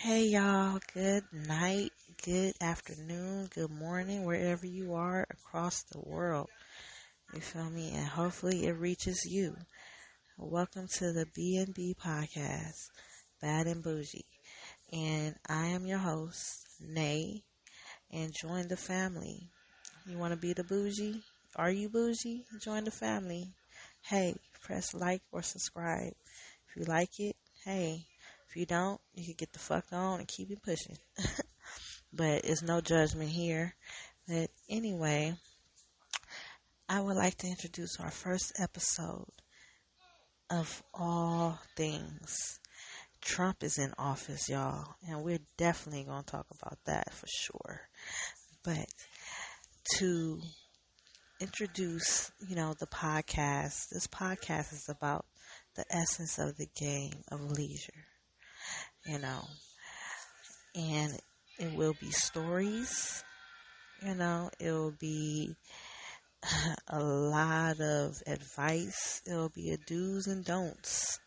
Hey y'all, good night, good afternoon, good morning, wherever you are across the world. You feel me? And hopefully it reaches you. Welcome to the B&B podcast, Bad and Bougie. And I am your host, Nay, and join the family. You want to be the bougie? Are you bougie? Join the family. Hey, press like or subscribe. If you like it, hey. If you don't, you can get the fuck on and keep it pushing. But it's no judgment here. But anyway, I would like to introduce our first episode of all things. Trump is in office, y'all, and we're definitely going to talk about that for sure. But to introduce, the podcast, this podcast is about the essence of the game of leisure, and it will be stories, it will be a lot of advice. It will be a do's and don'ts,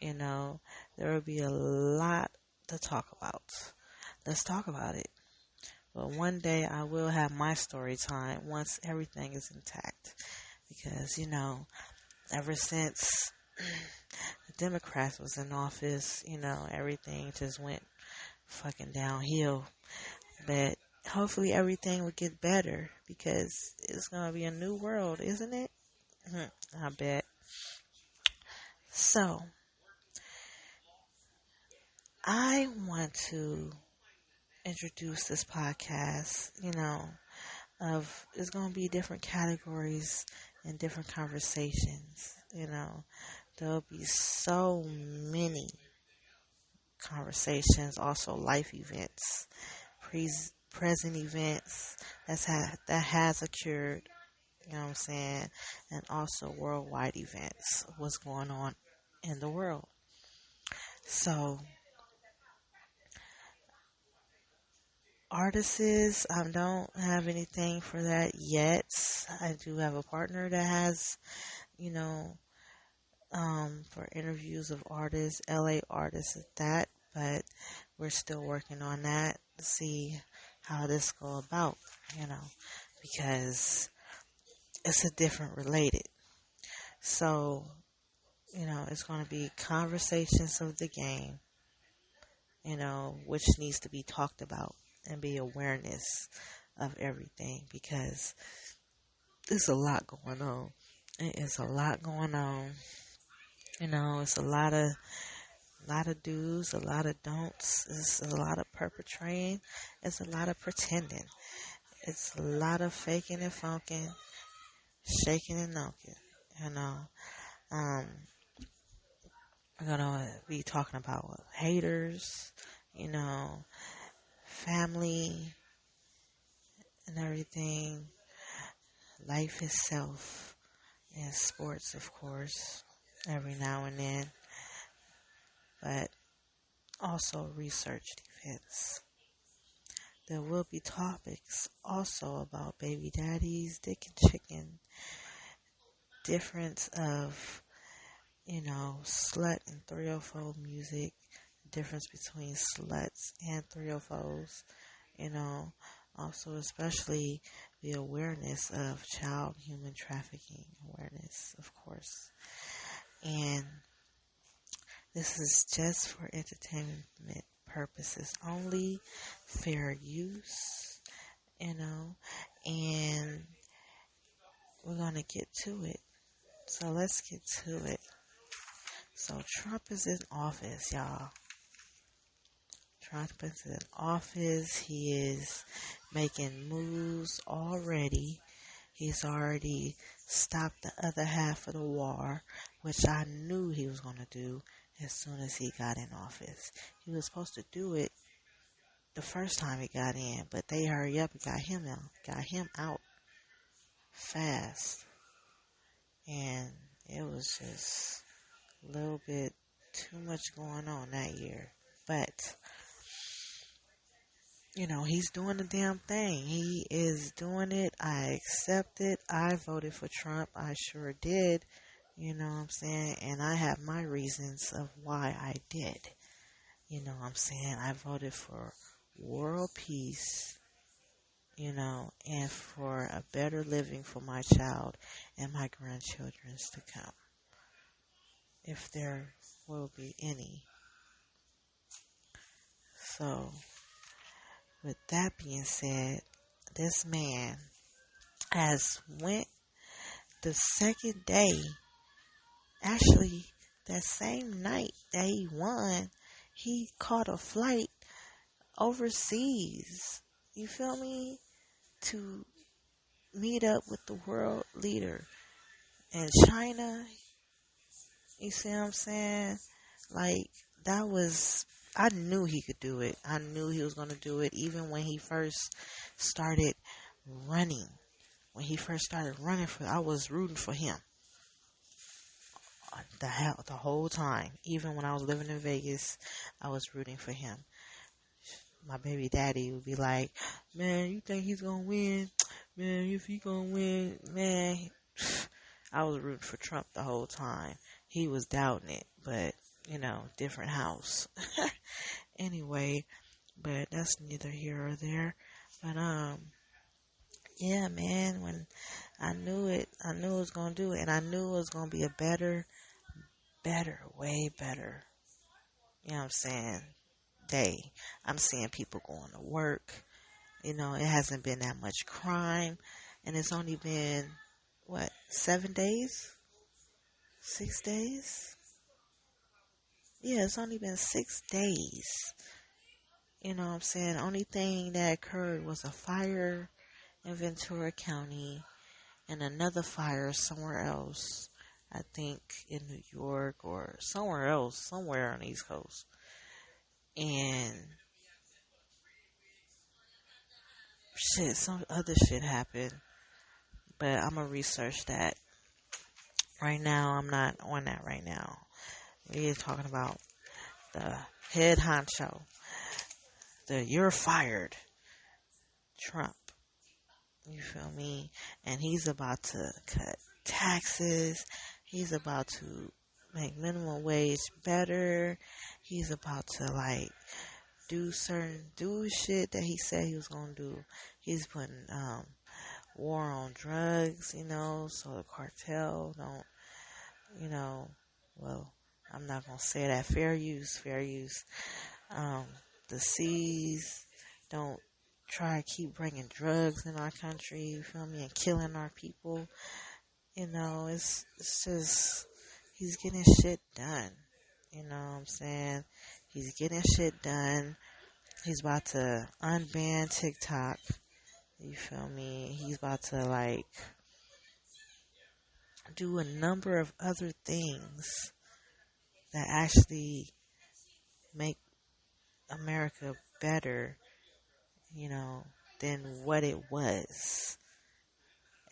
there will be a lot to talk about. Let's talk about it. But one day I will have my story time once everything is intact. Because, ever since the Democrats was in office, everything just went fucking downhill. But hopefully everything will get better because it's going to be a new world, isn't it? I bet. So, I want to introduce this podcast, of it's going to be different categories and different conversations, there'll be so many conversations, also life events, present events that has occurred, you know what I'm saying, and also worldwide events, what's going on in the world. So artists, I don't have anything for that yet. I do have a partner that has, for interviews of artists, LA artists at that, but we're still working on that to see how this go about, because it's a different related. So, it's going to be conversations of the game, which needs to be talked about and be awareness of everything because there's a lot going on. It is a lot going on. It's a lot of do's, a lot of don'ts. It's a lot of perpetrating. It's a lot of pretending. It's a lot of faking and funking, shaking and knocking. We're gonna be talking about haters, family and everything, life itself, and sports, of course, every now and then, but also research events. There will be topics also about baby daddies, dick and chicken, difference of, slut and 304 music, difference between sluts and 304s, also especially the awareness of child human trafficking awareness, of course. And this is just for entertainment purposes only, fair use, and we're going to get to it. So let's get to it. So Trump is in office, y'all. Trump is in office. He is making moves already. He's already stopped the other half of the war, which I knew he was going to do as soon as he got in office. He was supposed to do it the first time he got in, but they hurry up and got him out fast. And it was just a little bit too much going on that year. But, he's doing the damn thing. He is doing it. I accept it. I voted for Trump. I sure did. You know what I'm saying? And I have my reasons of why I did. You know what I'm saying? I voted for world peace, and for a better living for my child and my grandchildren's to come, if there will be any. So, with that being said, this man has went the second day, actually that same night that he won, he caught a flight overseas, you feel me, to meet up with the world leader in China. You see what I'm saying? Like, that was, I knew he could do it. I knew he was going to do it even when he first started running. When he first started running I was rooting for him the whole time. Even when I was living in Vegas, I was rooting for him. My baby daddy would be like, man, you think he's going to win? Man, if he going to win, man. I was rooting for Trump the whole time. He was doubting it, but, different house. Anyway, but that's neither here or there. But, yeah, man, when I knew it was going to do it, and I knew it was going to be a better, way better, you know what I'm saying, day. I'm seeing people going to work. It hasn't been that much crime, and it's only been, 7 days? 6 days? Yeah, it's only been 6 days. You know what I'm saying? The only thing that occurred was a fire in Ventura County and another fire somewhere else. I think in New York or somewhere else, somewhere on the East Coast. And some other shit happened. But I'm going to research that. Right now, I'm not on that right now. We're talking about the head honcho. You're fired Trump. You feel me? And he's about to cut taxes. He's about to make minimum wage better. He's about to do shit that he said he was gonna do. He's putting war on drugs, so the cartel don't, well, I'm not gonna say that. Fair use. The C's don't try to keep bringing drugs in our country, you feel me, and killing our people. It's just, he's getting shit done. You know what I'm saying? He's getting shit done. He's about to unban TikTok. You feel me? He's about to do a number of other things that actually make America better, than what it was.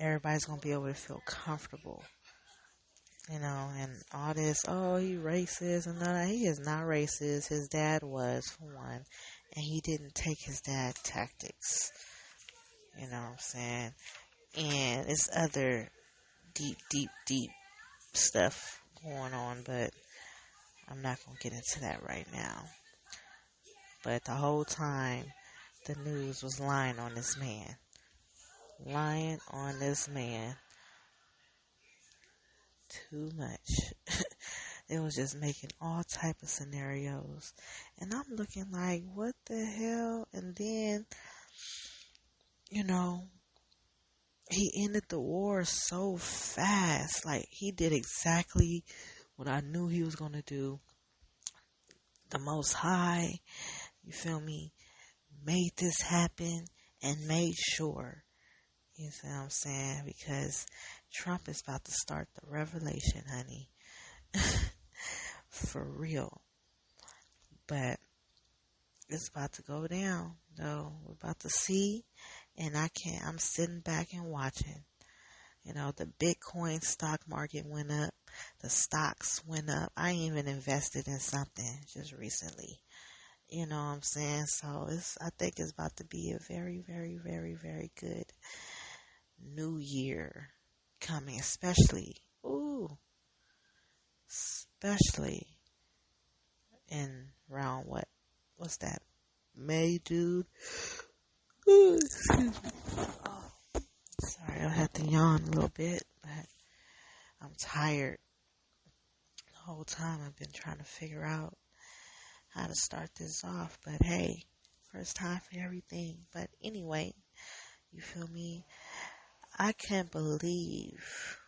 Everybody's going to be able to feel comfortable, and all this, oh, he racist, and none of that. He is not racist. His dad was, for one, and he didn't take his dad's tactics. You know what I'm saying? And it's other deep stuff going on, but I'm not going to get into that right now. But the whole time, the news was lying on this man. Lying on this man. Too much. It was just making all type of scenarios. And I'm looking like, what the hell? And then, he ended the war so fast. He did exactly what I knew he was going to do. The Most High, you feel me, made this happen and made sure. You see what I'm saying? Because Trump is about to start the revelation, honey. For real. But it's about to go down, though. We're about to see. And I'm sitting back and watching. The Bitcoin stock market went up. The stocks went up. I even invested in something just recently. You know what I'm saying? So I think it's about to be a very, very, very, very good new year coming, especially in around what's that? May, June. Excuse me. Oh, sorry, I had to yawn a little bit, but I'm tired. The whole time I've been trying to figure out how to start this off, but hey, first time for everything. But anyway, you feel me? I can't believe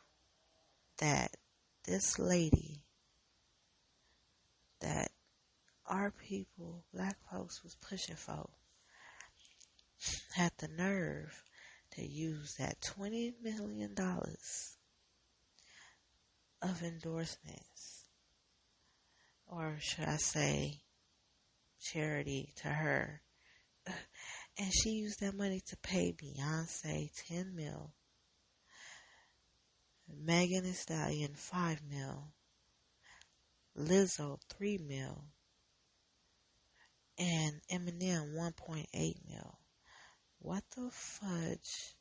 that this lady that our people, black folks, was pushing for had the nerve to use that $20 million of endorsements, or should I say charity, to her. And she used that money to pay Beyonce 10 mil, Megan Thee Stallion 5 mil, Lizzo 3 mil, and Eminem 1.8 mil. What the fudge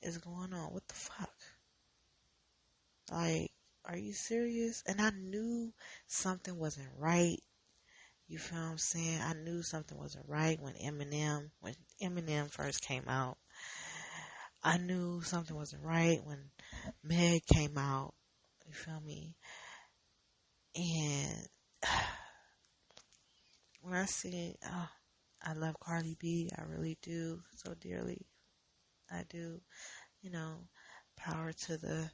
is going on? What the fuck? Like, are you serious? And I knew something wasn't right. You feel what I'm saying? I knew something wasn't right when Eminem first came out. I knew something wasn't right when Meg came out. You feel me? And when I see, I love Cardi B. I really do, so dearly. I do. You know, power to the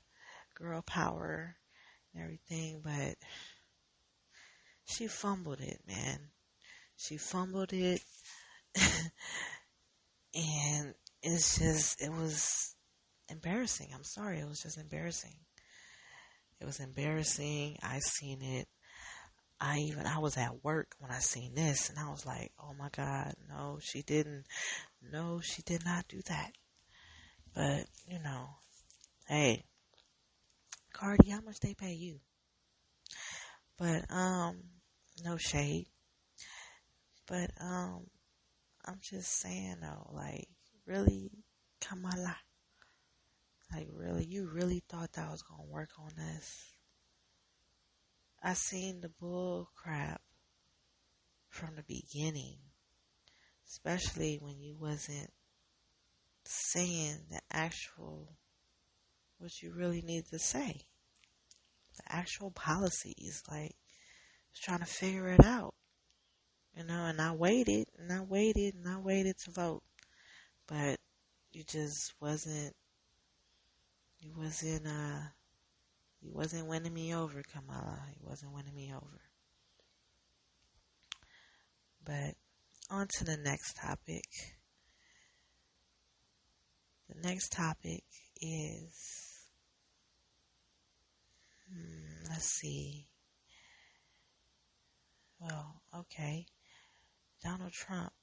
girl power and everything, but she fumbled it, man. She fumbled it. And it was embarrassing. I'm sorry. It was just embarrassing. It was embarrassing. I seen it. I was at work when I seen this, and I was like, oh my God, no, she didn't. No, she did not do that. But, you know, hey, Cardi, how much they pay you? But, no shade. But, I'm just saying though, like, really, Kamala, like, really, you really thought that was gonna work on this? I seen the bull crap from the beginning, especially when you wasn't saying the actual, what you really need to say, the actual policies, like, trying to figure it out, you know, and I waited, and I waited, and I waited to vote, but you just you wasn't winning me over, Kamala. You wasn't winning me over. But on to the next topic. The next topic is, let's see. Well, okay. Donald Trump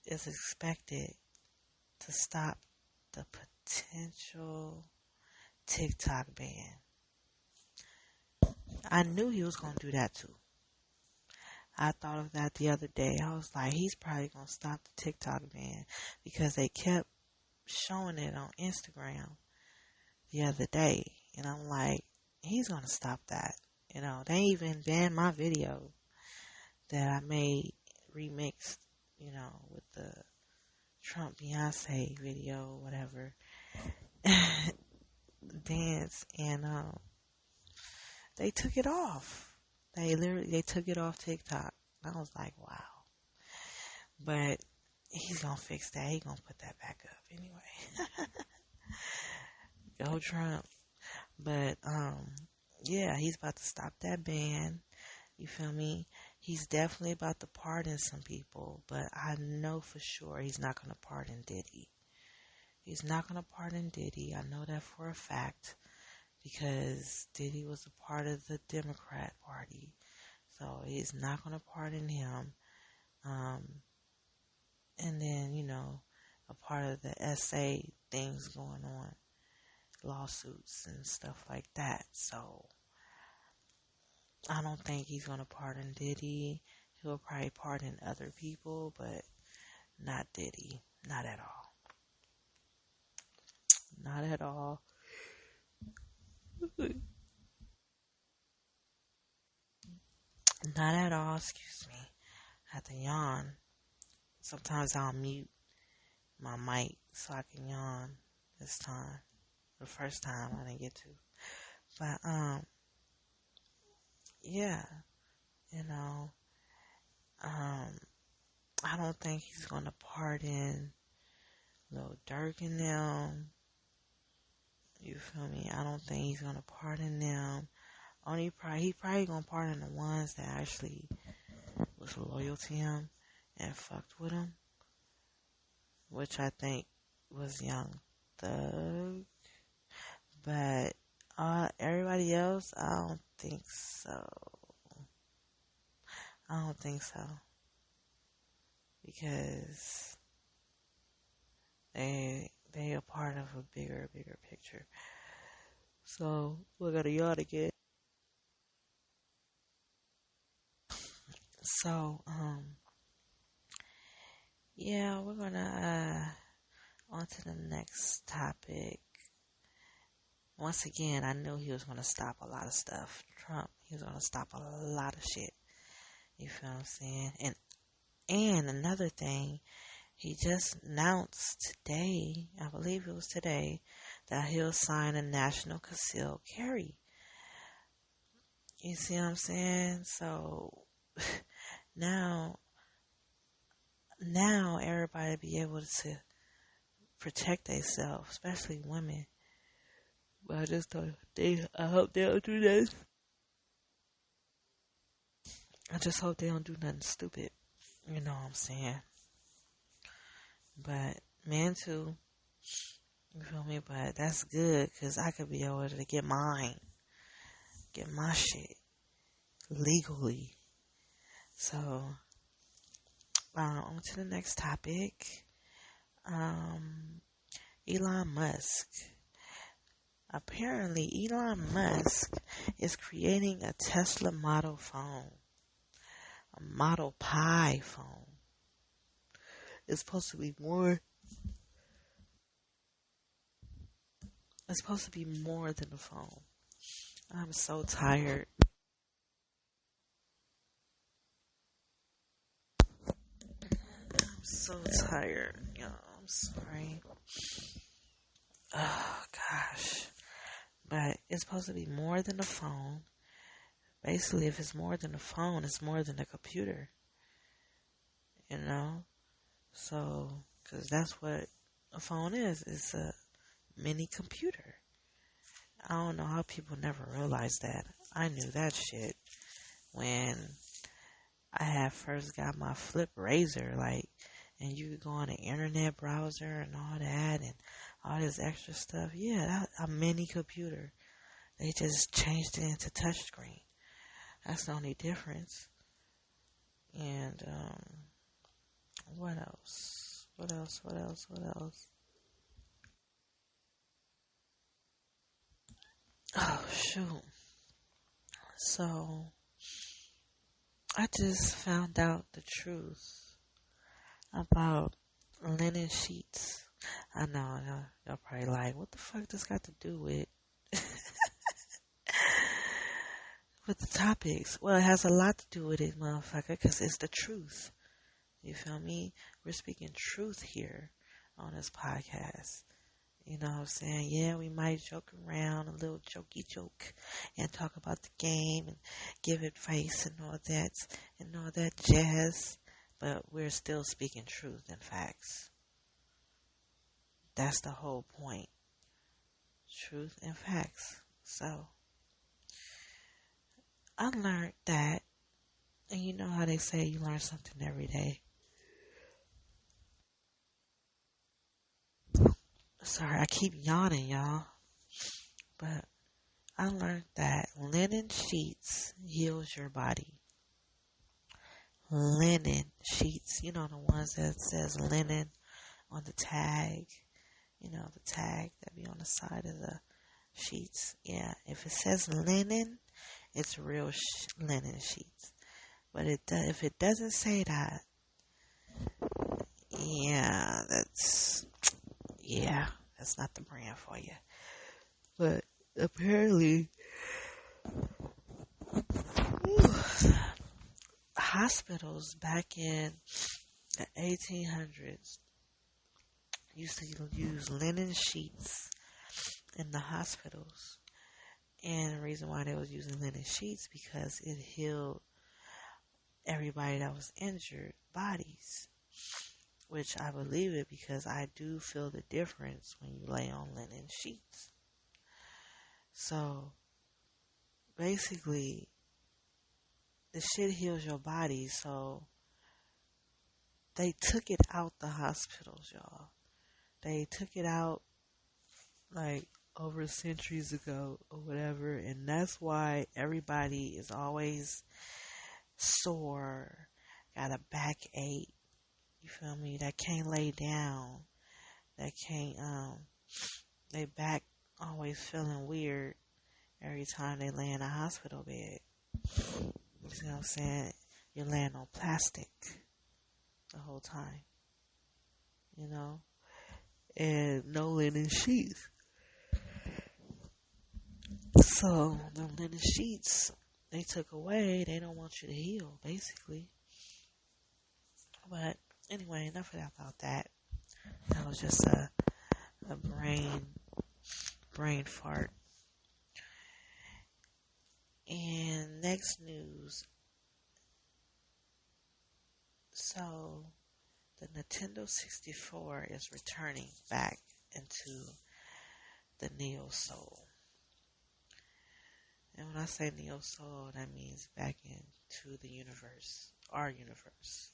is expected to stop the potential TikTok ban. I knew he was going to do that too. I thought of that the other day. I was like, he's probably going to stop the TikTok ban because they kept showing it on Instagram the other day. And I'm like, he's going to stop that. You know, they even banned my video that I made remixed, you know, with the Trump Beyonce video, whatever, dance. And they took it off. They took it off TikTok. I was like, wow. But he's gonna fix that. He's gonna put that back up anyway. Go Trump. But yeah, he's about to stop that ban. You feel me? He's definitely about to pardon some people, but I know for sure he's not gonna pardon Diddy. He's not gonna pardon Diddy. I know that for a fact because Diddy was a part of the Democrat Party. So he's not going to pardon him. And then, you know, a part of the SA things going on, lawsuits and stuff like that. So I don't think he's going to pardon Diddy. He'll probably pardon other people, but not Diddy. Not at all. Not at all. Not at all, excuse me. I have to yawn. Sometimes I'll mute my mic so I can yawn this time. The first time I didn't get to. But, yeah, you know, I don't think he's gonna pardon Lil Durk and them. You feel me? I don't think he's gonna pardon them. He probably gonna pardon the ones that actually was loyal to him and fucked with him, which I think was Young Thug. But everybody else, I don't think so. I don't think so because they are part of a bigger picture. So we're gonna yawn again. So yeah, we're gonna on to the next topic. Once again, I knew he was gonna stop a lot of stuff. Trump, he was gonna stop a lot of shit. You feel what I'm saying? And another thing, he just announced today, I believe it was today, that he'll sign a national concealed carry. You see what I'm saying? So now everybody be able to protect themselves, especially women. But I just thought I hope they don't do that. I just hope they don't do nothing stupid. You know what I'm saying? But men too. You feel me? But that's good because I could be able to get my shit legally. So, on to the next topic. Elon Musk. Apparently, Elon Musk is creating a Tesla Model phone. A Model Pi phone. It's supposed to be more. It's supposed to be more than a phone. I'm so tired. I'm so tired. Yo, I'm sorry. Oh, gosh. But it's supposed to be more than a phone. Basically, if it's more than a phone, it's more than a computer. You know? So, because that's what a phone is. It's a mini computer. I don't know how people never realized that. I knew that shit when I had first got my Flip Razor, and you could go on the internet browser and all that and all this extra stuff. Yeah, that a mini computer. They just changed it into touchscreen. That's the only difference. And what else? What else? Oh shoot. So I just found out the truth about linen sheets. I know y'all probably like, what the fuck this got to do with with the topics? Well, it has a lot to do with it, motherfucker, because it's the truth. You feel me? We're speaking truth here on this podcast. You know what I'm saying? Yeah, we might joke around, a little jokey joke, and talk about the game and give advice and all that jazz. But we're still speaking truth and facts. That's the whole point. Truth and facts. So, I learned that, and you know how they say you learn something every day. Sorry, I keep yawning, y'all. But I learned that linen sheets heals your body. Linen sheets, you know, the ones that says linen on the tag. You know, the tag that be on the side of the sheets. Yeah, if it says linen, it's real linen sheets. But if it doesn't say that, that's not the brand for you. But apparently, hospitals back in the 1800s used to use linen sheets in the hospitals. And the reason why they was using linen sheets because it healed everybody that was injured bodies. Which I believe it because I do feel the difference when you lay on linen sheets. So basically the shit heals your body, so they took it out the hospitals, y'all. They took it out like over centuries ago or whatever, and that's why everybody is always sore, got a backache, you feel me, that can't lay down, that can't, they back always feeling weird every time they lay in a hospital bed. You see what I'm saying? You're laying on plastic the whole time, you know, and no linen sheets. So the linen sheets they took away. They don't want you to heal, basically. But anyway, enough about that. That was just a brain fart. And next news. So the Nintendo 64 is returning back into the Neo Soul. And when I say Neo Soul, that means back into the universe, our universe,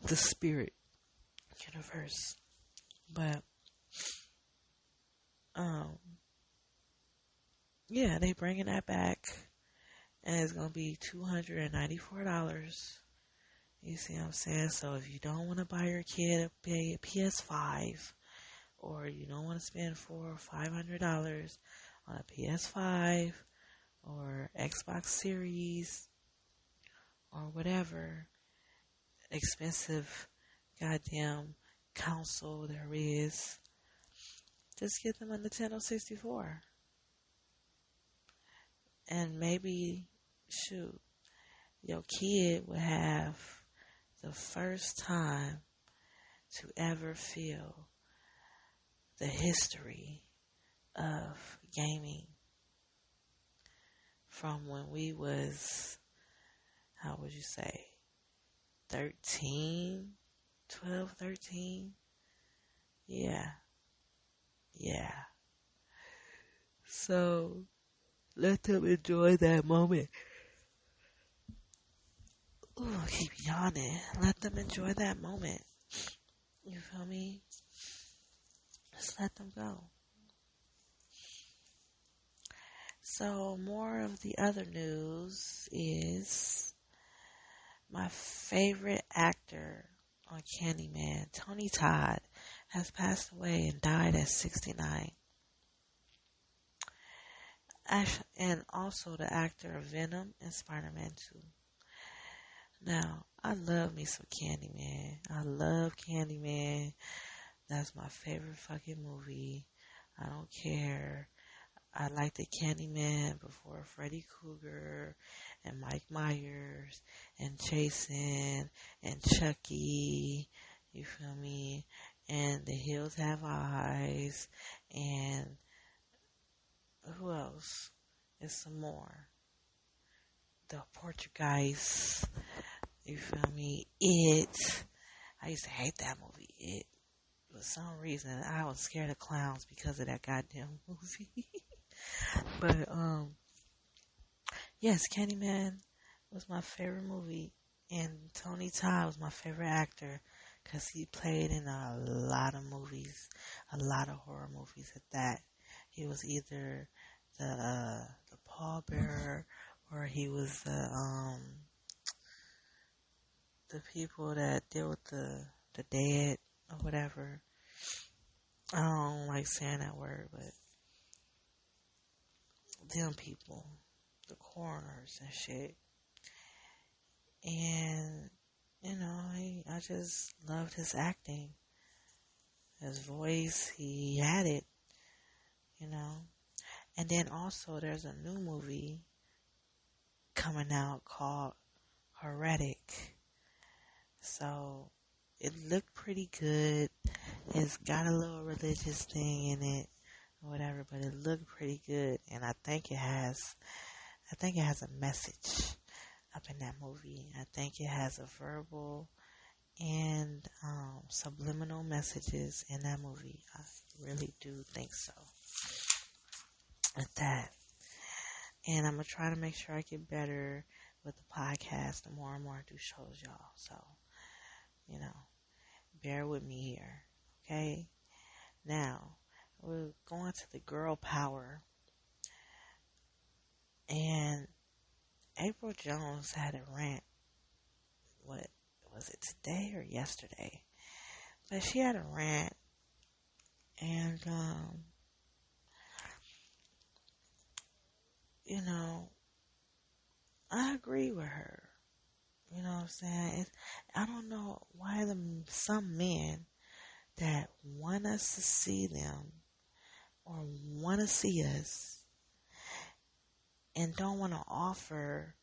the spirit universe. But, yeah, they bringing that back, and it's gonna be $294. You see what I'm saying? So if you don't want to buy your kid a PS5, or you don't want to spend $400 or $500 on a PS5 or Xbox Series or whatever expensive goddamn console there is, just get them a Nintendo 64. And maybe, shoot, your kid would have the first time to ever feel the history of gaming from when we was, how would you say, 13, 12, 13? Yeah. So, let them enjoy that moment. Ooh, I keep yawning. Let them enjoy that moment. You feel me? Just let them go. So, more of the other news is my favorite actor on Candyman, Todd, has passed away and died at 69. And also the actor of Venom and Spider-Man 2. Now, I love me some Candyman. I love Candyman. That's my favorite fucking movie. I don't care. I like the Candyman before Freddy Krueger and Mike Myers and Jason and Chucky. You feel me? And The Hills Have Eyes. And who else? There's some more. The Portuguese. You feel me? It. I used to hate that movie. It. For some reason, I was scared of clowns because of that goddamn movie. But, yes, Candyman was my favorite movie. And Todd was my favorite actor because he played in a lot of movies, a lot of horror movies at that. He was either the pallbearer, or he was the people that deal with the dead or whatever. I don't like saying that word, but them people, the coroners and shit. And, you know, I just loved his acting. His voice, he had it, you know. And then also there's a new movie coming out called heretic. So it looked pretty good. It's got a little religious thing in it or whatever, but it looked pretty good, and I think it has a message up in that movie. I think it has a verbal and subliminal messages in that movie. I really do think so. With that, and I'm gonna try to make sure I get better with the podcast the more and more I do shows, y'all. So, bear with me here, okay? Now, we're going to the girl power, and April Jones had a rant. What was it, today or yesterday? But she had a rant, and I agree with her. You know what I'm saying? I don't know why some men that want us to see them or want to see us and don't want to offer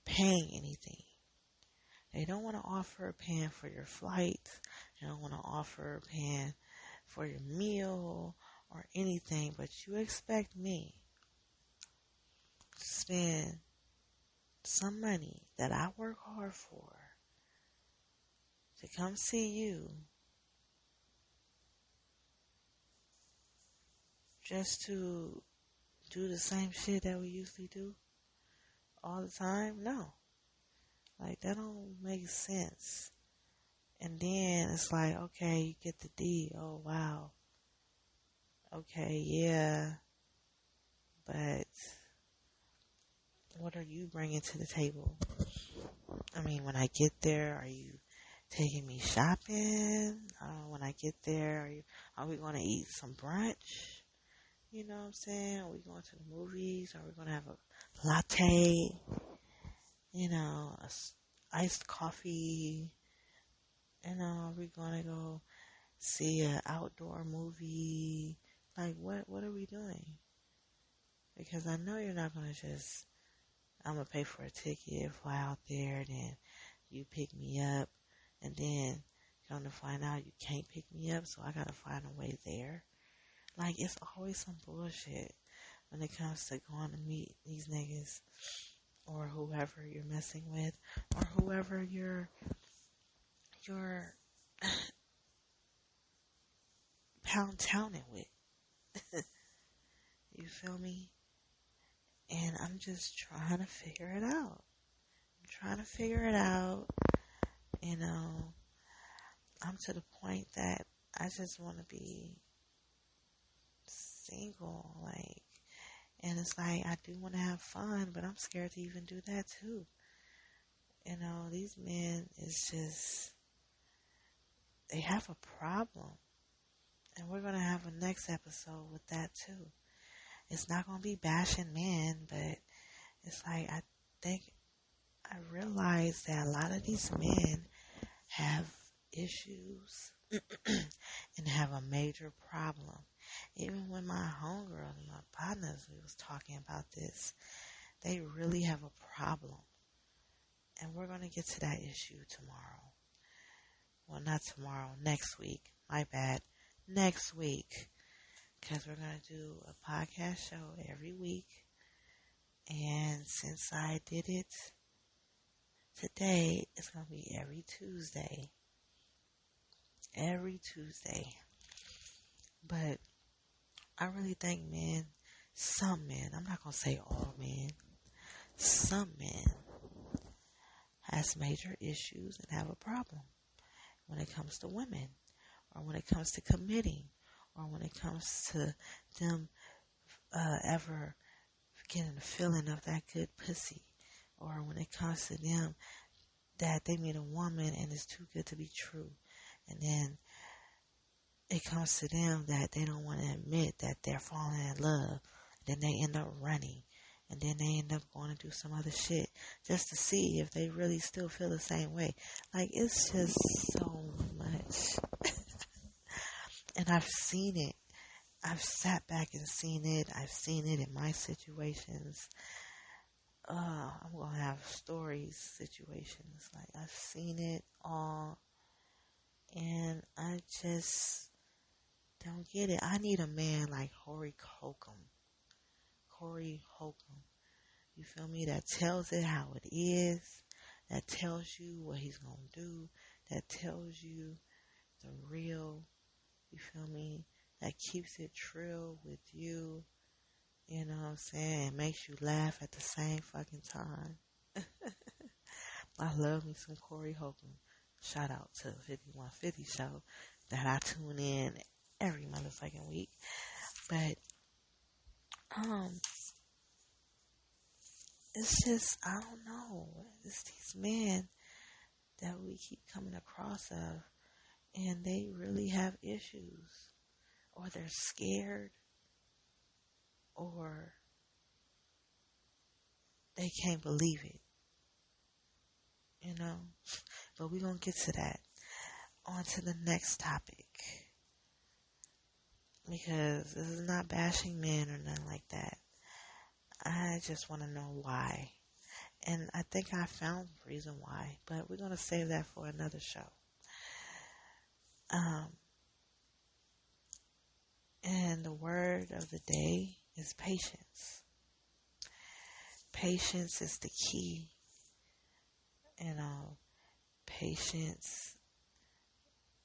paying anything. They don't want to offer paying for your flights. They don't want to offer paying for your meal or anything, but you expect me to spend some money that I work hard for to come see you just to do the same shit that we usually do all the time? No. Like, that don't make sense. And then it's like, okay, you get the D. Oh, wow. Okay, yeah. But what are you bringing to the table? I mean, when I get there, are you taking me shopping? When I get there, are we going to eat some brunch? You know what I'm saying? Are we going to the movies? Are we going to have a latte? Iced coffee? Are we going to go see an outdoor movie? Like, what are we doing? Because I know you're not going to just, I'm going to pay for a ticket, fly out there, then you pick me up, and then come to find out you can't pick me up, so I got to find a way there. Like, it's always some bullshit when it comes to going to meet these niggas or whoever you're messing with or whoever you're pound-towning with. You feel me? And I'm just trying to figure it out. I'm to the point that I just want to be single, like, and it's like, I do want to have fun, but I'm scared to even do that too. These men is just, they have a problem, and we're going to have a next episode with that too. It's not going to be bashing men, but it's like, I realize that a lot of these men have issues and have a major problem. Even when my homegirl and my partners, we was talking about this, they really have a problem. And we're going to get to that issue tomorrow. Well, not tomorrow, next week. My bad. Next week. Because we're going to do a podcast show every week. And since I did it today, it's going to be every Tuesday. Every Tuesday. But I really think some men, I'm not going to say all men, some men has major issues and have a problem when it comes to women, or when it comes to committing, or when it comes to them ever getting the feeling of that good pussy, or when it comes to them that they meet a woman and it's too good to be true, and then it comes to them that they don't want to admit that they're falling in love, then they end up running, and then they end up going to do some other shit just to see if they really still feel the same way. Like, it's just so much. And I've seen it. I've sat back and seen it. I've seen it in my situations I'm gonna have stories, situations. Like I've seen it all, and I just don't get it. I need a man like Corey Holcomb. Corey Holcomb. You feel me? That tells it how it is. That tells you what he's gonna do. That tells you the real. You feel me? That keeps it trill with you. You know what I'm saying? It makes you laugh at the same fucking time. I love me some Corey Holcomb. Shout out to 5150 show that I tune in every motherfucking week. But it's just, I don't know. It's these men that we keep coming across of, and they really have issues, or they're scared, or they can't believe it, you know. But we're gonna get to that. On to the next topic, because this is not bashing men or nothing like that. I just want to know why. And I think I found the reason why, but we're going to save that for another show. And the word of the day is patience. Patience is the key. You know, patience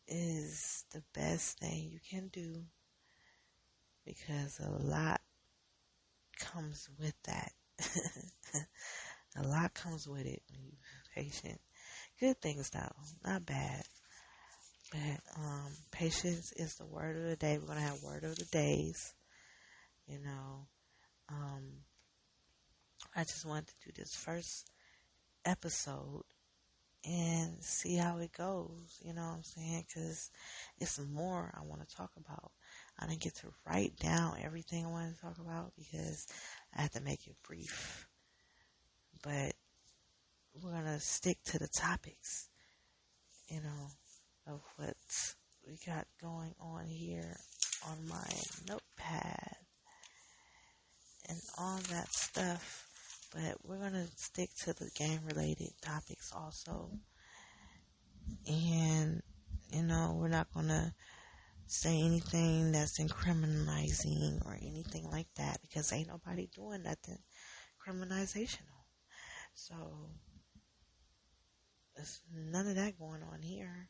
is the best thing you can do, because a lot comes with that. A lot comes with it when you're patient. Good things though, not bad. But patience is the word of the day. We're gonna have word of the days. You know, I just wanted to do this first episode and see how it goes. You know what I'm saying? Because it's more I want to talk about. I didn't get to write down everything I wanted to talk about because I had to make it brief. But we're going to stick to the topics, you know, of what we got going on here on my notepad and all that stuff. But we're going to stick to the game related topics also. And, you know, we're not going to say anything that's incriminating or anything like that, because ain't nobody doing nothing criminalizational. So there's none of that going on here.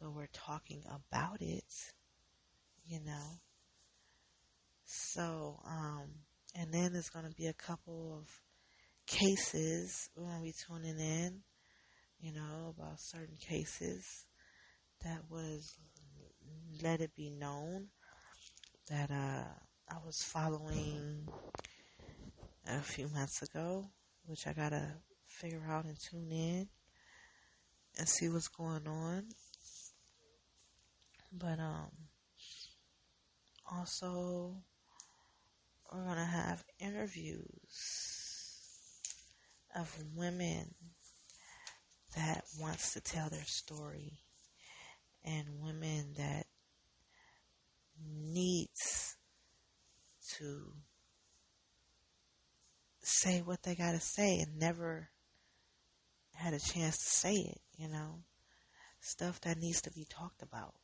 But we're talking about it, you know. So, and then there's going to be a couple of cases we're going to be tuning in, you know, about certain cases that was, let it be known that I was following a few months ago, which I gotta figure out and tune in and see what's going on. But also we're gonna have interviews of women that wants to tell their story, and women that needs to say what they gotta say and never had a chance to say it, you know. Stuff that needs to be talked about,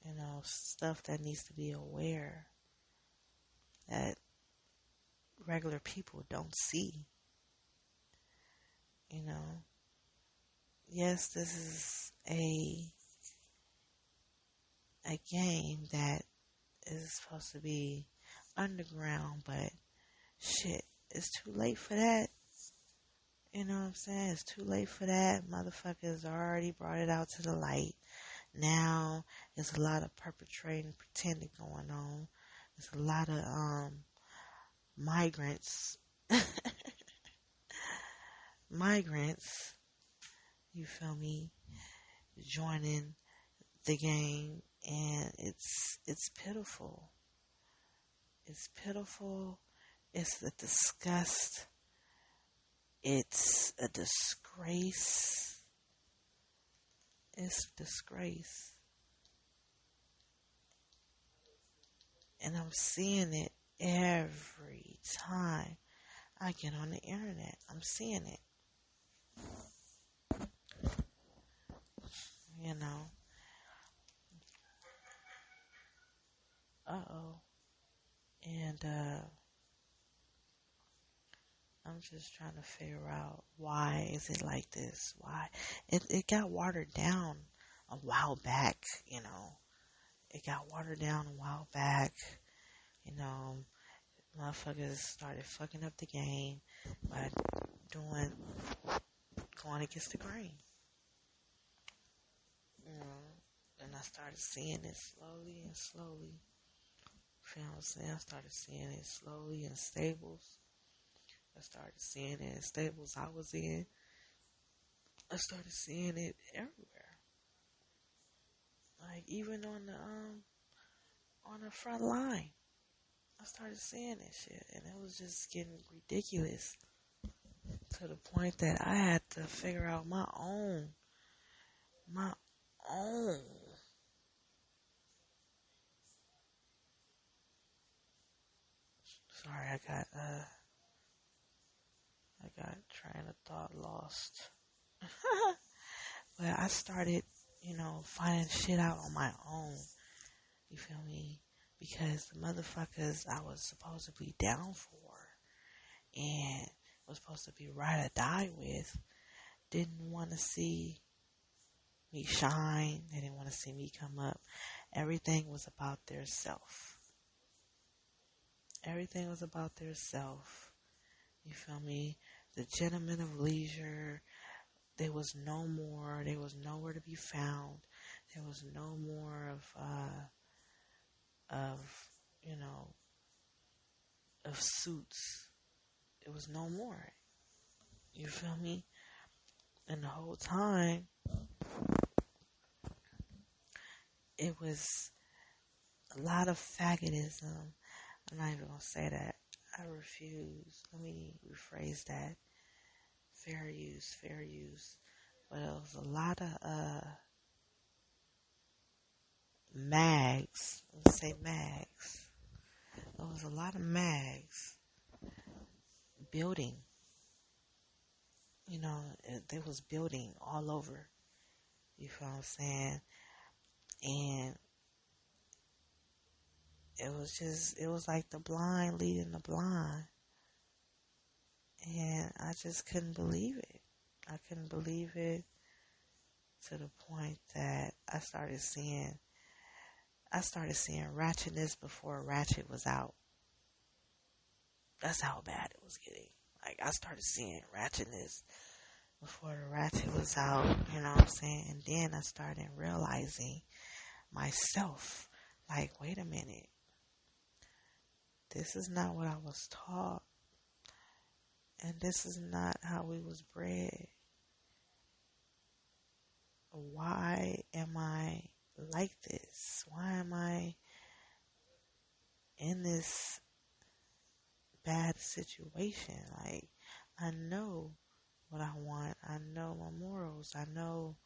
you know, stuff that needs to be aware that regular people don't see, you know. Yes, this is a game that is supposed to be underground, but shit, it's too late for that. You know what I'm saying? It's too late for that. Motherfuckers already brought it out to the light. Now, there's a lot of perpetrating, pretending going on. There's a lot of migrants. Migrants, you feel me, joining the game, and it's pitiful. It's pitiful. It's a disgust. It's a disgrace. It's a disgrace. And I'm seeing it every time. I get on the internet. I'm seeing it. You know. Uh-oh. And I'm just trying to figure out why is it like this? Why it got watered down a while back, you know. It got watered down a while back, you know. Motherfuckers started fucking up the game by going against the grain. You know. And I started seeing it slowly and slowly. You know what I'm saying? I started seeing it slowly in stables. I started seeing it in stables I was in. I started seeing it everywhere. Like even on the front line. I started seeing that shit and it was just getting ridiculous to the point that I had to figure out my own. Sorry, I got train of thought lost. But I started, you know, finding shit out on my own. You feel me? Because the motherfuckers I was supposed to be down for and was supposed to be ride or die with didn't want to see me shine. They didn't want to see me come up. Everything was about their self. Everything was about their self. You feel me? The gentleman of leisure, there was no more. There was nowhere to be found. There was no more you know, of suits. It was no more. You feel me? And the whole time, it was a lot of faggotism. I'm not even gonna say that. I refuse. Let me rephrase that. Fair use. But it was a lot of mags. Let's say mags. There was a lot of mags building. You know, there was building all over. You feel what I'm saying? And it was like the blind leading the blind. And I just couldn't believe it. I couldn't believe it to the point that I started seeing ratchetness before ratchet was out. That's how bad it was getting. Like, I started seeing ratchetness before the ratchet was out, you know what I'm saying? And then I started realizing myself, like, wait a minute. This is not what I was taught. And this is not how we was bred. Why am I like this? Why am I in this bad situation? Like, I know what I want. I know my morals. I know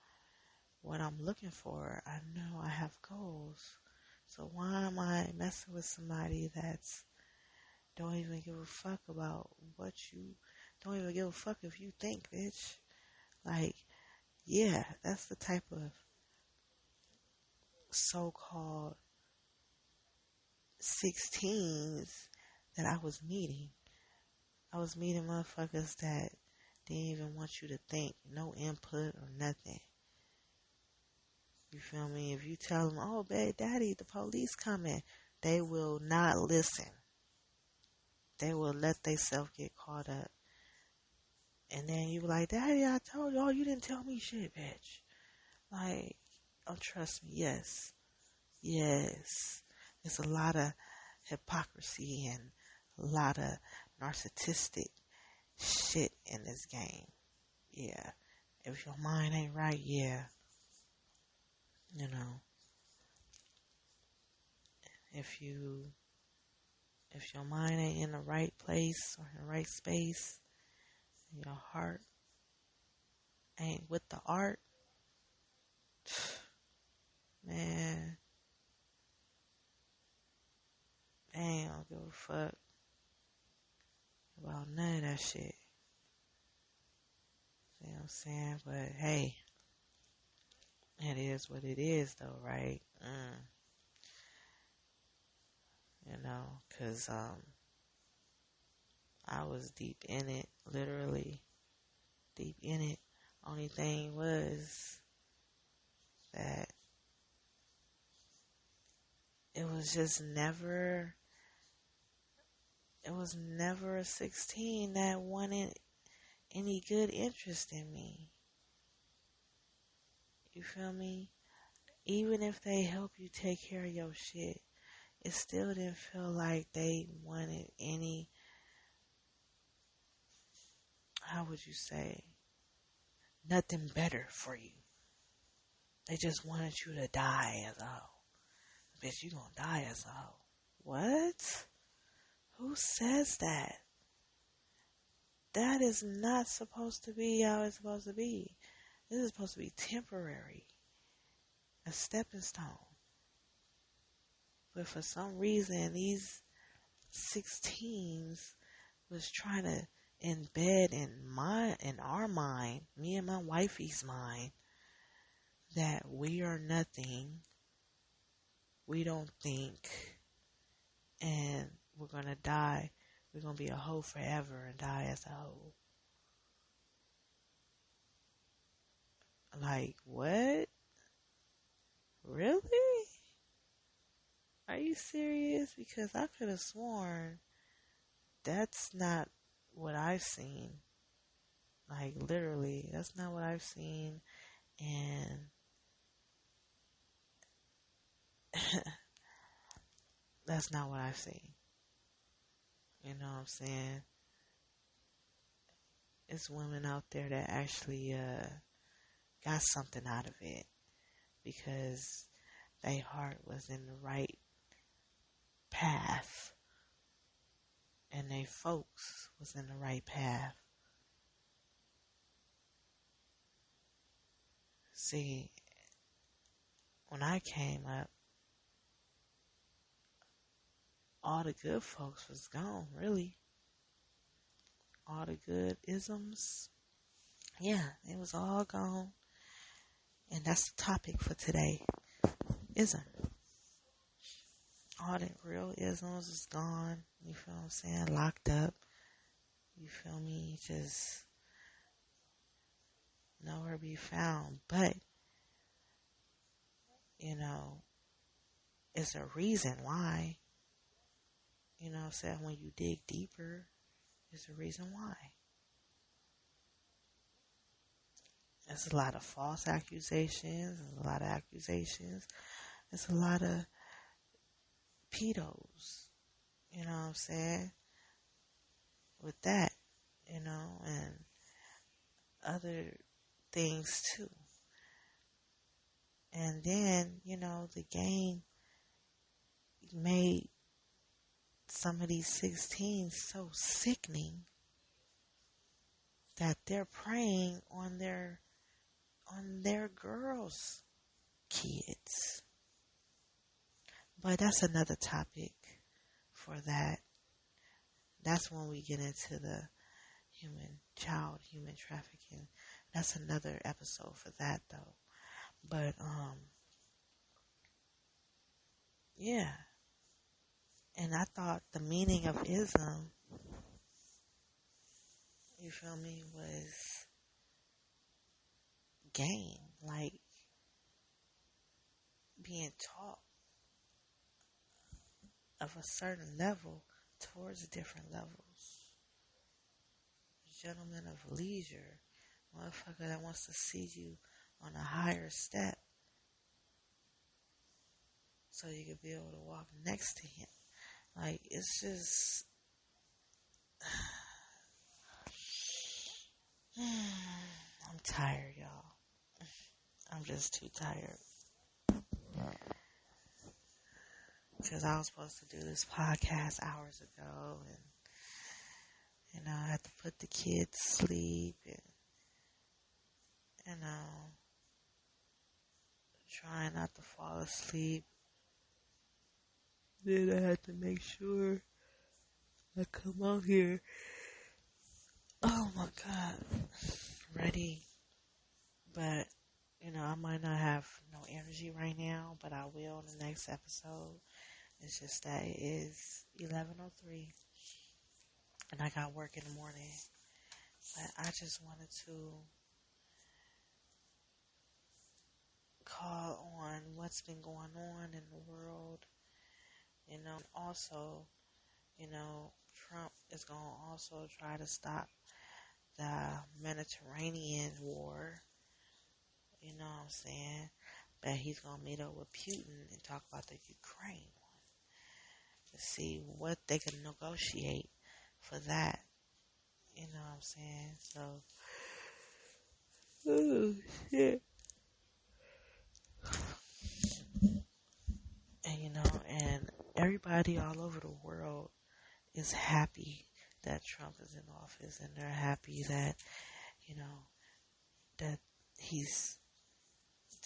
what I'm looking for. I know I have goals. So why am I messing with somebody that's don't even give a fuck about what you don't even give a fuck if you think, bitch? Like, yeah, that's the type of so-called 16s that I was meeting. I was meeting motherfuckers that didn't even want you to think, no input or nothing. You feel me? If you tell them, oh, babe, daddy, the police coming, they will not listen. They will let themselves get caught up. And then you be like, daddy, I told you, oh, you didn't tell me shit, bitch. Like, oh, trust me, yes. There's a lot of hypocrisy and a lot of narcissistic shit in this game. Yeah. If your mind ain't right, yeah. You know. If your mind ain't in the right place or in the right space, and your heart ain't with the art, man, they ain't gonna give a fuck. about none of that shit. See what I'm saying? But hey, it is what it is, though, right? You know, because I was deep in it, literally deep in it. Only thing was that it was just never, it was never a 16 that wanted any good interest in me. You feel me? Even if they help you take care of your shit, it still didn't feel like they wanted any, how would you say, nothing better for you. They just wanted you to die as a hoe. Bitch, you gonna die as a hoe. What? Who says that? That is not supposed to be how it's supposed to be. This is supposed to be temporary. A stepping stone. But for some reason, these 16s was trying to embed in our mind, me and my wifey's mind, that we are nothing, we don't think, and we're gonna die. We're gonna be a hoe forever and die as a hoe. Like, what? Really? Are you serious? Because I could have sworn that's not what I've seen. Like, literally, that's not what I've seen. And that's not what I've seen. You know what I'm saying? It's women out there that actually got something out of it because their heart was in the right path and they folks was in the right path. See, when I came up, all the good folks was gone, really. All the good isms, yeah, it was all gone. And that's the topic for today. Ism. All the real isms is gone. You feel what I'm saying? Locked up. You feel me? Just nowhere to be found. But, you know, it's a reason why. You know what I'm saying? When you dig deeper, there's a reason why. There's a lot of false accusations. There's a lot of accusations. There's a lot of pedos. You know what I'm saying? With that, you know, and other things too. And then, you know, the game made some of these 16s so sickening that they're preying on their girls' kids. But that's another topic for that. That's when we get into the human trafficking. That's another episode for that though. But yeah. And I thought the meaning of ism, you feel me, was gain, like being taught of a certain level towards different levels. Gentleman of leisure, motherfucker that wants to see you on a higher step so you can be able to walk next to him. Like, it's just I'm tired, y'all. I'm just too tired. Because I was supposed to do this podcast hours ago, and you know, I had to put the kids to sleep, and you know, trying not to fall asleep. Then I had to make sure I come out here Oh my God. Ready. But, I might not have no energy right now, but I will in the next episode. It's just that it is 11:03 and I got work in the morning. But I just wanted to call on what's been going on in the world, and also, Trump is going to also try to stop the Mediterranean war, you know what I'm saying? But he's going to meet up with Putin and talk about the Ukraine to see what they can negotiate for that, you know what I'm saying? So, oh, shit. And everybody all over the world is happy that Trump is in office, and they're happy that, you know, that he's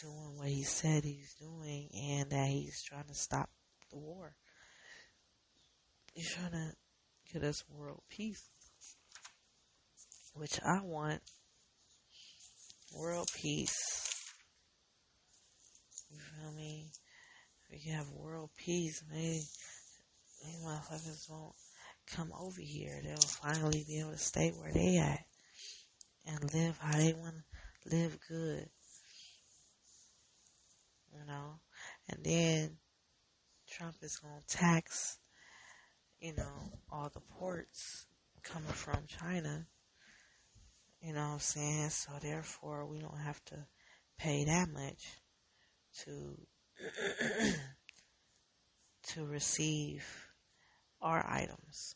doing what he said he's doing and that he's trying to stop the war. He's trying to get us world peace, which I want world peace. You feel me? If we can have world peace, maybe these motherfuckers won't come over here. They'll finally be able to stay where they at and live how they want to live good. And then Trump is going to tax, all the ports coming from China. You know what I'm saying? So therefore, we don't have to pay that much to to receive our items.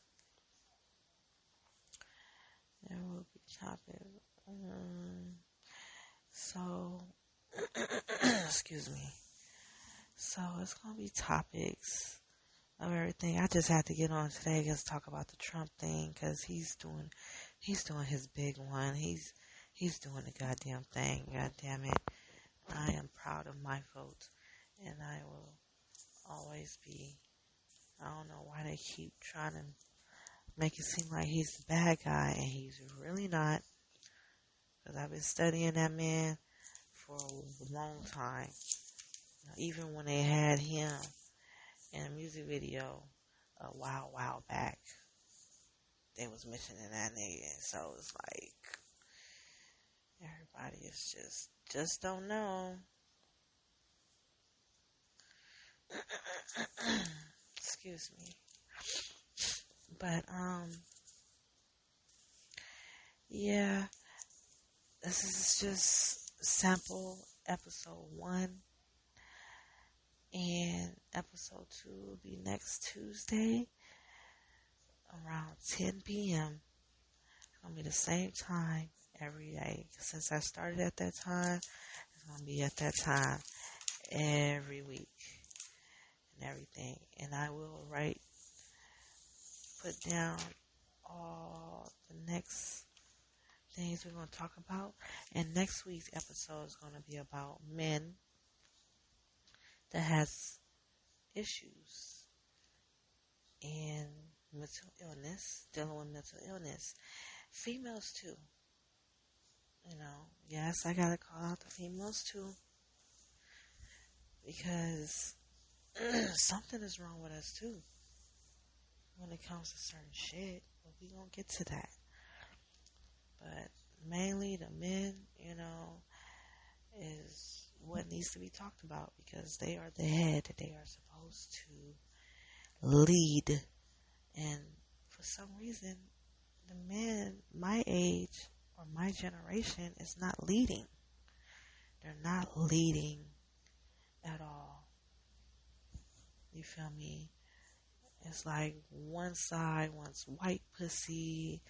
There will be topic. So, excuse me. So it's gonna be topics of everything. I just had to get on today to talk about the Trump thing because he's doing his big one. He's doing the goddamn thing. God damn it! I am proud of my vote, and I will always be. I don't know why they keep trying to make it seem like he's the bad guy, and he's really not. Because I've been studying that man for a long time. Even when they had him in a music video a while back, they was mentioning that nigga. So it's like everybody is just don't know. Excuse me. But yeah, this is just sample episode 1, and episode 2 will be next Tuesday around 10 p.m. It's gonna be the same time every day. Since I started at that time, it's gonna be at that time every week and everything. And I will put down all the next things we're going to talk about. And next week's episode is going to be about men that has issues and mental illness, dealing with mental illness. Females too. Yes, I got to call out the females too. Because something is wrong with us too when it comes to certain shit. But we gonna get to that. But mainly the men, is what needs to be talked about because they are the head. They are supposed to lead. And for some reason, the men my age or my generation is not leading. They're not leading at all. You feel me? It's like one side wants white pussy,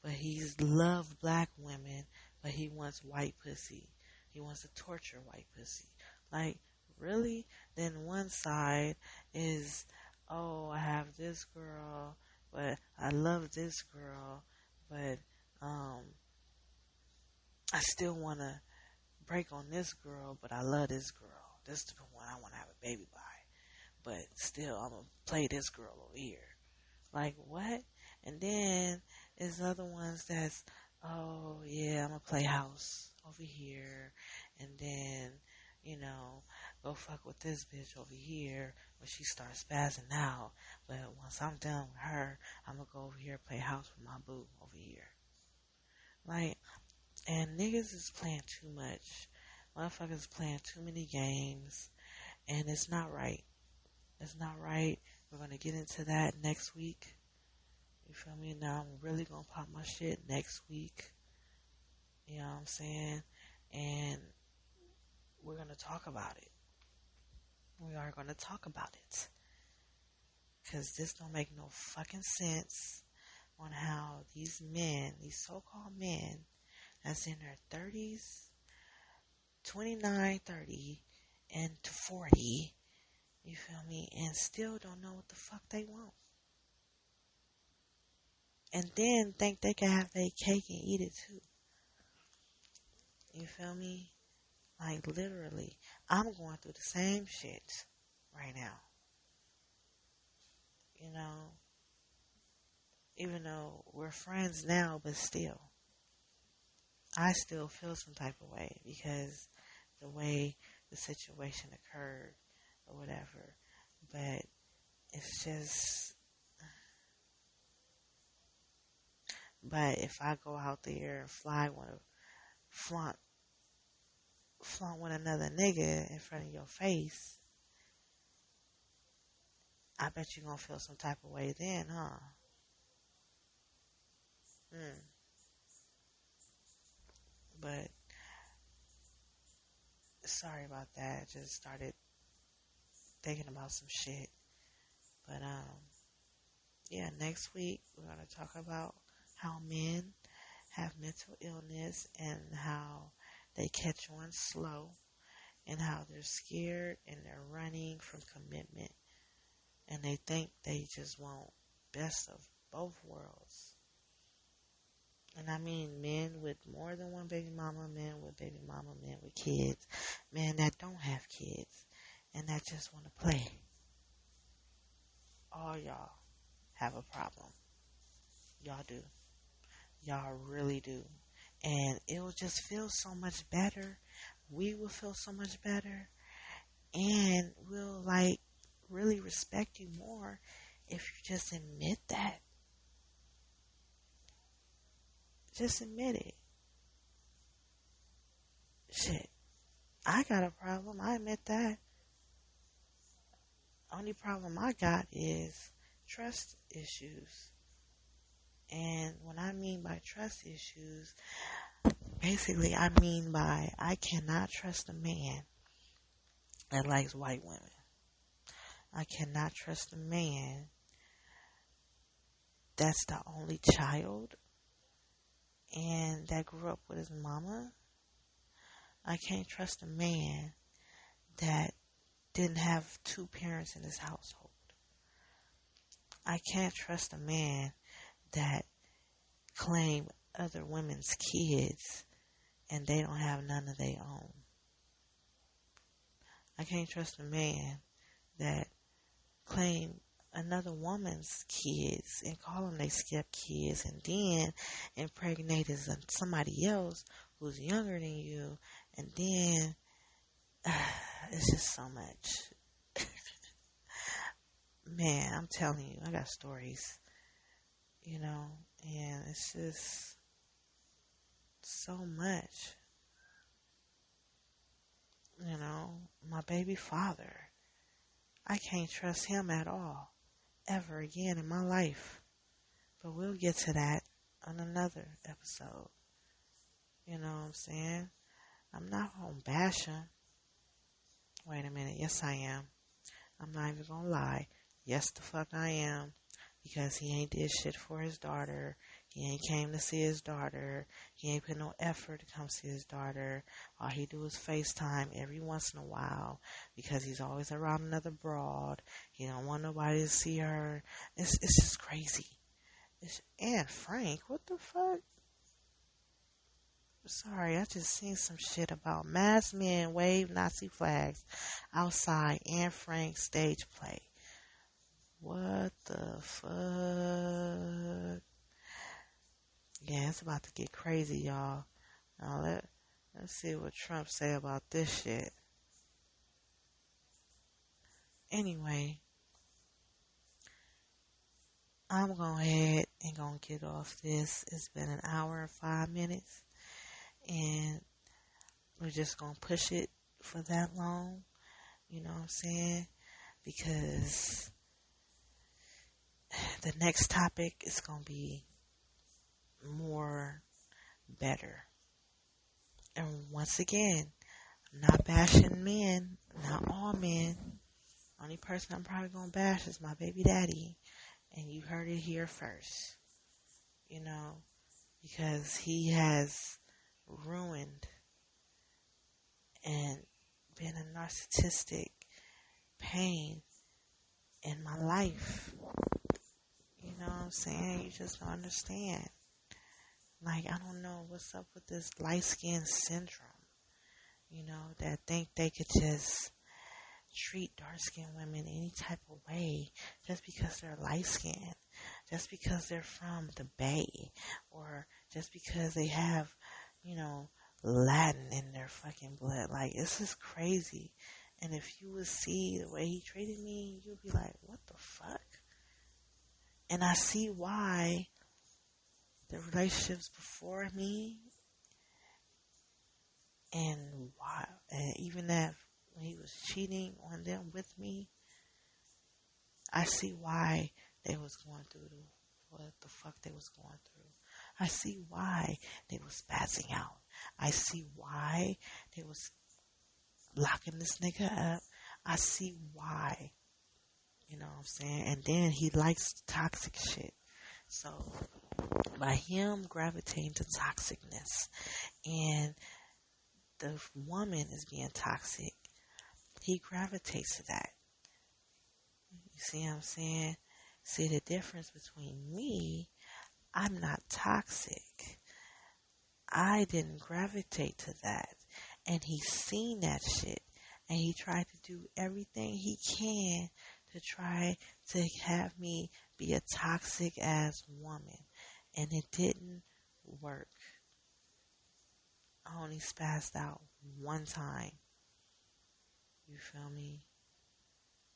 but he's love black women, but he wants white pussy. He wants to torture white pussy. Like, really? Then one side is, oh, I have this girl, but I love this girl, but I still want to break on this girl, but I love this girl. This is the one I want to have a baby by. But still, I'm going to play this girl over here. Like, what? And then It's other ones that's, oh yeah, I'm gonna play house over here, and then, you know, go fuck with this bitch over here when she starts spazzing out. But once I'm done with her, I'm gonna go over here and play house with my boo over here. Like, and niggas is playing too much. Motherfuckers playing too many games, and it's not right. It's not right. We're gonna get into that next week. You feel me? Now I'm really gonna pop my shit next week. You know what I'm saying? And we're gonna talk about it. We are gonna talk about it. Cause this don't make no fucking sense on how these men, these so-called men, that's in their 30s, 29, 30, and to 40, you feel me? And still don't know what the fuck they want. And then think they can have their cake and eat it too. You feel me? Like literally, I'm going through the same shit right now. You know, even though we're friends now, but still, I still feel some type of way because the way the situation occurred or whatever. But it's just, but if I go out there and flaunt one another nigga in front of your face, I bet you're gonna feel some type of way then, huh? But sorry about that. I just started thinking about some shit. But yeah, next week we're gonna talk about how men have mental illness and how they catch on slow and how they're scared and they're running from commitment and they think they just want best of both worlds. And I mean men with more than one baby mama, men with baby mama, men with kids, men that don't have kids and that just want to play. All y'all have a problem. Y'all do. Y'all really do. And it will just feel so much better. We will feel so much better. And we'll like really respect you more if you just admit that. Just admit it. Shit. I got a problem. I admit that. Only problem I got is trust issues. And what I mean by trust issues, basically I mean by I cannot trust a man that likes white women. I cannot trust a man that's the only child and that grew up with his mama. I can't trust a man that didn't have two parents in his household. I can't trust a man that claim other women's kids and they don't have none of their own. I can't trust a man that claim another woman's kids and call them their step kids and then impregnated somebody else who's younger than you, and then it's just so much. Man, I'm telling you, I got stories, you know, and it's just so much. You know, my baby father, I can't trust him at all, ever again in my life. But we'll get to that on another episode. You know what I'm saying? I'm not gonna bash him. Wait a minute, yes I am. I'm not even gonna lie. Yes the fuck I am. Because he ain't did shit for his daughter. He ain't came to see his daughter. He ain't put no effort to come see his daughter. All he do is FaceTime every once in a while because he's always around another broad. He don't want nobody to see her. It's just crazy. And Frank, what the fuck? Sorry, I just seen some shit about masked men wave Nazi flags outside Anne Frank's stage play. What the fuck? Yeah, it's about to get crazy, y'all. Now let's see what Trump say about this shit. Anyway, I'm going to ahead and going to get off this. It's been an hour and 5 minutes, and we're just going to push it for that long. You know what I'm saying? Because the next topic is going to be more better. And once again, I'm not bashing men, not all men. Only person I'm probably going to bash is my baby daddy. And you heard it here first. You know, because he has ruined and been a narcissistic pain in my life. You know what I'm saying? You just don't understand. Like, I don't know what's up with this light skin syndrome. You know, that think they could just treat dark-skinned women any type of way just because they're light-skinned, just because they're from the Bay, or just because they have, you know, Latin in their fucking blood. Like, this is crazy. And if you would see the way he treated me, you'd be like, what the fuck? And I see why the relationships before me, and why, and even that when he was cheating on them with me, I see why they was going through what the fuck they was going through. I see why they was spazzing out. I see why they was locking this nigga up. I see why. You know what I'm saying? And then he likes toxic shit. So, by him gravitating to toxicness, and the woman is being toxic, he gravitates to that. You see what I'm saying? See the difference between me, I'm not toxic. I didn't gravitate to that. And he's seen that shit. And he tried to do everything he can to try to have me be a toxic ass woman. And it didn't work. I only spazzed out one time. You feel me?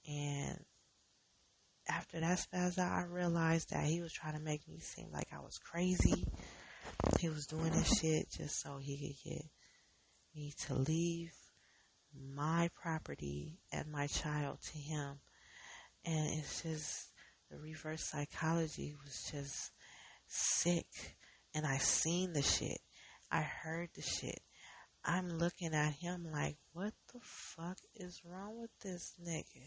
And after that spaz out, I realized that he was trying to make me seem like I was crazy. He was doing this shit just so he could get me to leave my property and my child to him. And it's just, the reverse psychology was just sick. And I seen the shit. I heard the shit. I'm looking at him like, what the fuck is wrong with this nigga?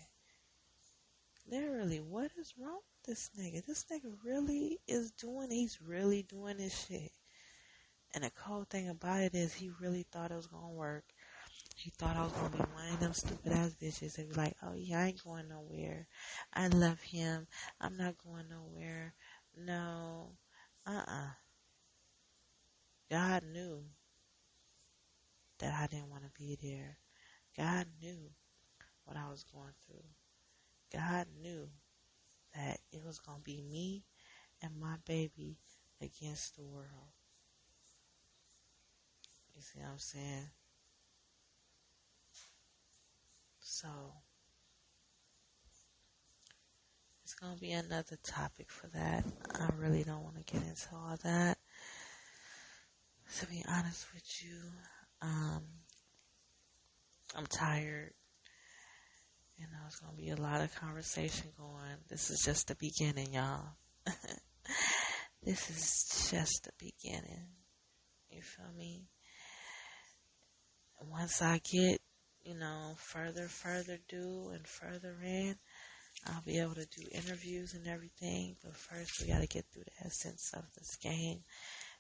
Literally, what is wrong with this nigga? This nigga really is he's really doing this shit. And the cold thing about it is he really thought it was gonna work. He thought I was gonna be one of them stupid ass bitches that be like, oh yeah, I ain't going nowhere. I love him. I'm not going nowhere. No. God knew that I didn't want to be there. God knew what I was going through. God knew that it was going to be me and my baby against the world. You see what I'm saying? So, it's going to be another topic for that. I really don't want to get into all that. To be honest with you, I'm tired. You know, it's going to be a lot of conversation going. This is just the beginning, y'all. This is just the beginning. You feel me? Once I get, you know, further due and further in, I'll be able to do interviews and everything. But first, we got to get through the essence of this game.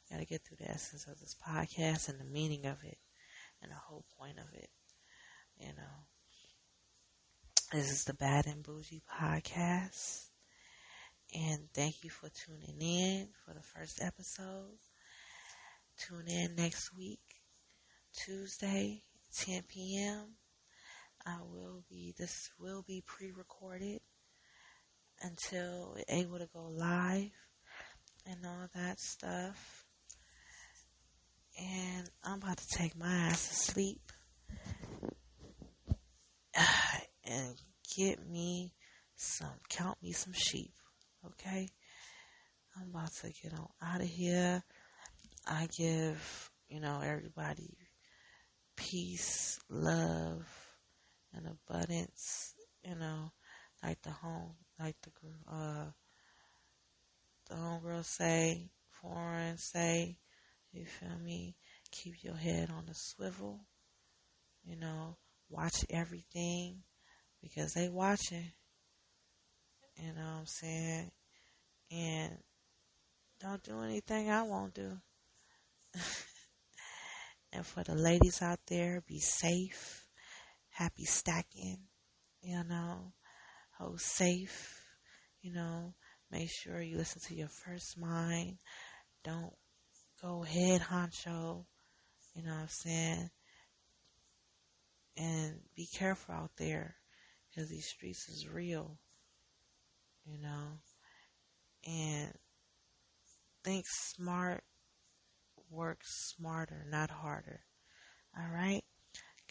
We got to get through the essence of this podcast and the meaning of it and the whole point of it. You know, this is the Bad and Bougie podcast. And thank you for tuning in for the first episode. Tune in next week, Tuesday, 10 p.m. This will be pre-recorded until able to go live and all that stuff. And I'm about to take my ass to sleep and count me some sheep. Okay? I'm about to get on out of here. I give, everybody peace, love, and abundance, like the homegirl say, foreign say, you feel me? Keep your head on the swivel, you know, watch everything because they watching, you know what I'm saying? And don't do anything I won't do. And for the ladies out there, be safe, happy stacking, hold safe, make sure you listen to your first mind. Don't go head honcho, you know what I'm saying? And be careful out there because these streets is real, you know? And think smart, work smarter, not harder. All right?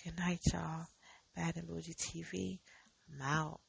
Good night, y'all. Bad and Bougie TV. I'm out.